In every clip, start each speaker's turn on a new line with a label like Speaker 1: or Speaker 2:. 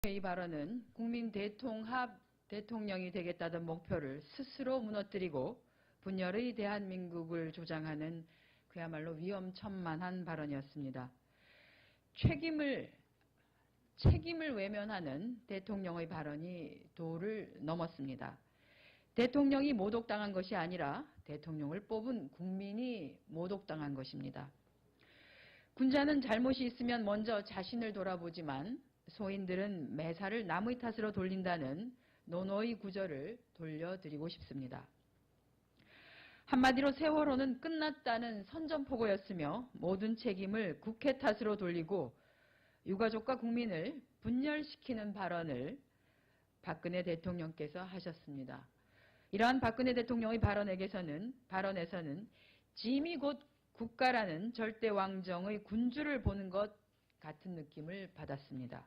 Speaker 1: 이 발언은 국민 대통합 대통령이 되겠다던 목표를 스스로 무너뜨리고 분열의 대한민국을 조장하는 그야말로 위험천만한 발언이었습니다. 책임을 외면하는 대통령의 발언이 도를 넘었습니다. 대통령이 모독당한 것이 아니라 대통령을 뽑은 국민이 모독당한 것입니다. 군자는 잘못이 있으면 먼저 자신을 돌아보지만 소인들은 매사를 남의 탓으로 돌린다는 논어의 구절을 돌려드리고 싶습니다. 한마디로 세월호는 끝났다는 선전포고였으며 모든 책임을 국회 탓으로 돌리고 유가족과 국민을 분열시키는 발언을 박근혜 대통령께서 하셨습니다. 이러한 박근혜 대통령의 발언에서는 짐이 곧 국가라는 절대 왕정의 군주를 보는 것 같은 느낌을 받았습니다.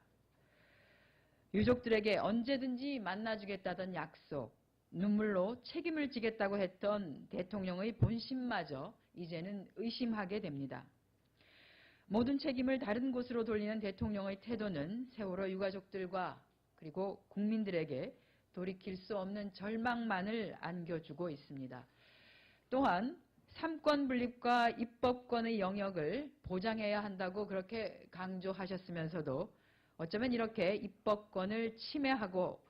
Speaker 1: 유족들에게 언제든지 만나주겠다던 약속, 눈물로 책임을 지겠다고 했던 대통령의 본심마저 이제는 의심하게 됩니다. 모든 책임을 다른 곳으로 돌리는 대통령의 태도는 세월호 유가족들과 그리고 국민들에게 돌이킬 수 없는 절망만을 안겨주고 있습니다. 또한 삼권 분립과 입법권의 영역을 보장해야 한다고 그렇게 강조하셨으면서도 어쩌면 이렇게 입법권을 침해하고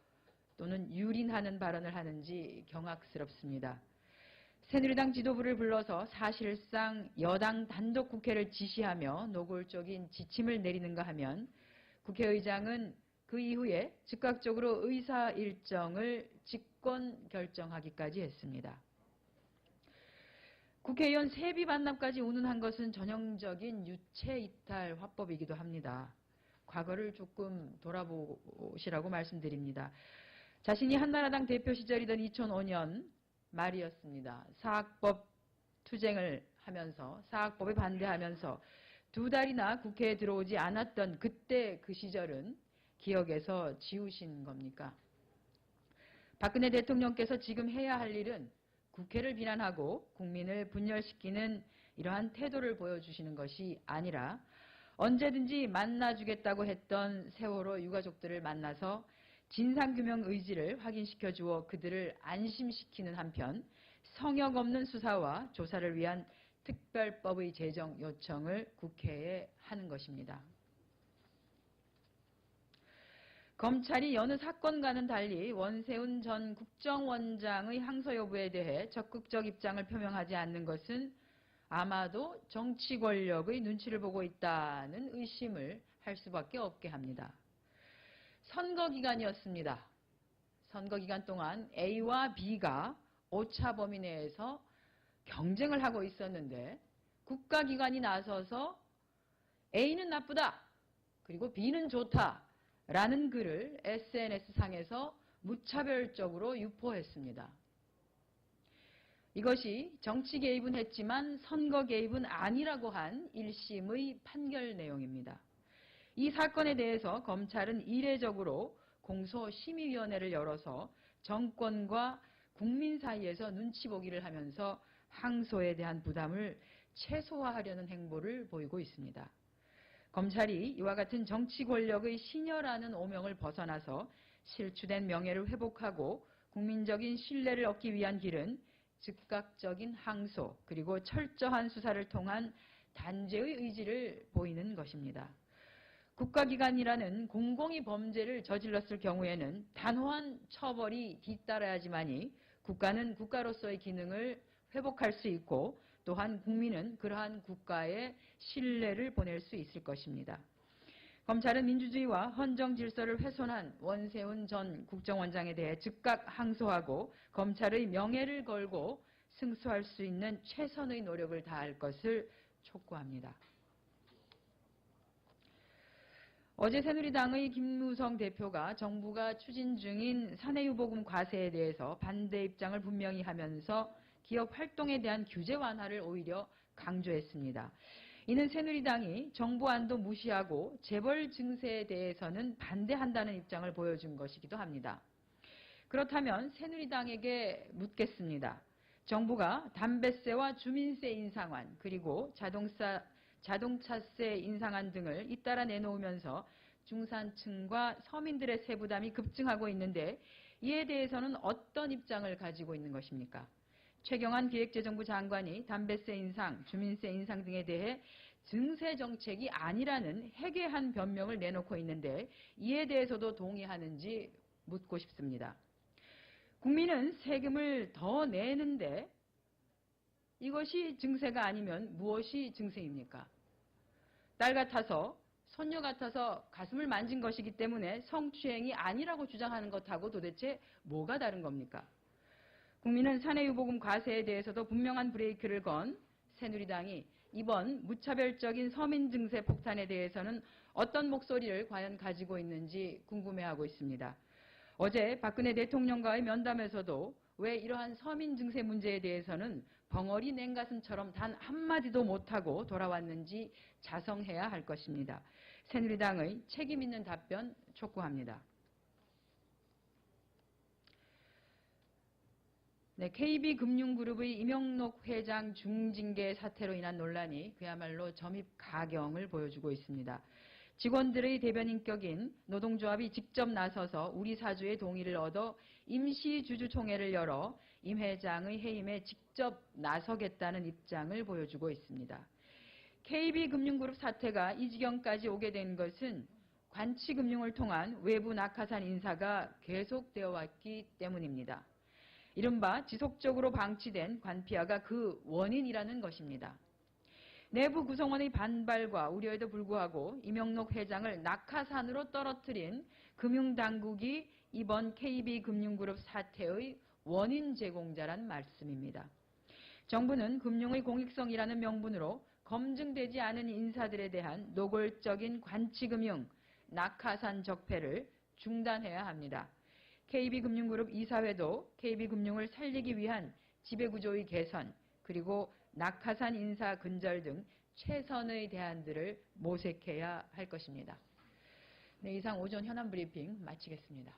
Speaker 1: 또는 유린하는 발언을 하는지 경악스럽습니다. 새누리당 지도부를 불러서 사실상 여당 단독 국회를 지시하며 노골적인 지침을 내리는가 하면 국회의장은 그 이후에 즉각적으로 의사 일정을 직권 결정하기까지 했습니다. 국회의원 세비 반납까지 운운한 것은 전형적인 유체이탈 화법이기도 합니다. 과거를 조금 돌아보시라고 말씀드립니다. 자신이 한나라당 대표 시절이던 2005년 말이었습니다. 사학법 투쟁을 하면서 사학법에 반대하면서 2달이나 국회에 들어오지 않았던 그때 그 시절은 기억에서 지우신 겁니까? 박근혜 대통령께서 지금 해야 할 일은 국회를 비난하고 국민을 분열시키는 이러한 태도를 보여주시는 것이 아니라 언제든지 만나주겠다고 했던 세월호 유가족들을 만나서 진상규명 의지를 확인시켜 주어 그들을 안심시키는 한편 성역 없는 수사와 조사를 위한 특별법의 제정 요청을 국회에 하는 것입니다. 검찰이 여느 사건과는 달리 원세훈 전 국정원장의 항소 여부에 대해 적극적 입장을 표명하지 않는 것은 아마도 정치 권력의 눈치를 보고 있다는 의심을 할 수밖에 없게 합니다. 선거 기간이었습니다. 선거 기간 동안 A와 B가 오차 범위 내에서 경쟁을 하고 있었는데 국가기관이 나서서 A는 나쁘다, 그리고 B는 좋다 라는 글을 SNS상에서 무차별적으로 유포했습니다. 이것이 정치 개입은 했지만 선거 개입은 아니라고 한 1심의 판결 내용입니다. 이 사건에 대해서 검찰은 이례적으로 공소심의위원회를 열어서 정권과 국민 사이에서 눈치 보기를 하면서 항소에 대한 부담을 최소화하려는 행보를 보이고 있습니다. 검찰이 이와 같은 정치 권력의 신여라는 오명을 벗어나서 실추된 명예를 회복하고 국민적인 신뢰를 얻기 위한 길은 즉각적인 항소 그리고 철저한 수사를 통한 단죄의 의지를 보이는 것입니다. 국가기관이라는 공공이 범죄를 저질렀을 경우에는 단호한 처벌이 뒤따라야지만이 국가는 국가로서의 기능을 회복할 수 있고 또한 국민은 그러한 국가에 신뢰를 보낼 수 있을 것입니다. 검찰은 민주주의와 헌정 질서를 훼손한 원세훈 전 국정원장에 대해 즉각 항소하고 검찰의 명예를 걸고 승소할 수 있는 최선의 노력을 다할 것을 촉구합니다. 어제 새누리당의 김무성 대표가 정부가 추진 중인 사내유보금 과세에 대해서 반대 입장을 분명히 하면서 기업 활동에 대한 규제 완화를 오히려 강조했습니다. 이는 새누리당이 정부안도 무시하고 재벌 증세에 대해서는 반대한다는 입장을 보여준 것이기도 합니다. 그렇다면 새누리당에게 묻겠습니다. 정부가 담배세와 주민세 인상안 그리고 자동차세 인상안 등을 잇따라 내놓으면서 중산층과 서민들의 세부담이 급증하고 있는데 이에 대해서는 어떤 입장을 가지고 있는 것입니까? 최경환 기획재정부 장관이 담배세 인상, 주민세 인상 등에 대해 증세 정책이 아니라는 해괴한 변명을 내놓고 있는데 이에 대해서도 동의하는지 묻고 싶습니다. 국민은 세금을 더 내는데 이것이 증세가 아니면 무엇이 증세입니까? 딸 같아서 손녀 같아서 가슴을 만진 것이기 때문에 성추행이 아니라고 주장하는 것하고 도대체 뭐가 다른 겁니까? 국민은 사내유보금 과세에 대해서도 분명한 브레이크를 건 새누리당이 이번 무차별적인 서민 증세 폭탄에 대해서는 어떤 목소리를 과연 가지고 있는지 궁금해하고 있습니다. 어제 박근혜 대통령과의 면담에서도 왜 이러한 서민 증세 문제에 대해서는 벙어리 냉가슴처럼 단 한마디도 못하고 돌아왔는지 자성해야 할 것입니다. 새누리당의 책임 있는 답변 촉구합니다. 네, KB금융그룹의 이명록 회장 중징계 사태로 인한 논란이 그야말로 점입 가경을 보여주고 있습니다. 직원들의 대변인격인 노동조합이 직접 나서서 우리 사주의 동의를 얻어 임시주주총회를 열어 임 회장의 해임에 직접 나서겠다는 입장을 보여주고 있습니다. KB금융그룹 사태가 이 지경까지 오게 된 것은 관치금융을 통한 외부 낙하산 인사가 계속되어 왔기 때문입니다. 이른바 지속적으로 방치된 관피아가 그 원인이라는 것입니다. 내부 구성원의 반발과 우려에도 불구하고 이명록 회장을 낙하산으로 떨어뜨린 금융당국이 이번 KB금융그룹 사태의 원인 제공자란 말씀입니다. 정부는 금융의 공익성이라는 명분으로 검증되지 않은 인사들에 대한 노골적인 관치금융, 낙하산 적폐를 중단해야 합니다. KB금융그룹 이사회도 KB금융을 살리기 위한 지배구조의 개선, 그리고 낙하산 인사 근절 등 최선의 대안들을 모색해야 할 것입니다. 네, 이상 오전 현안 브리핑 마치겠습니다.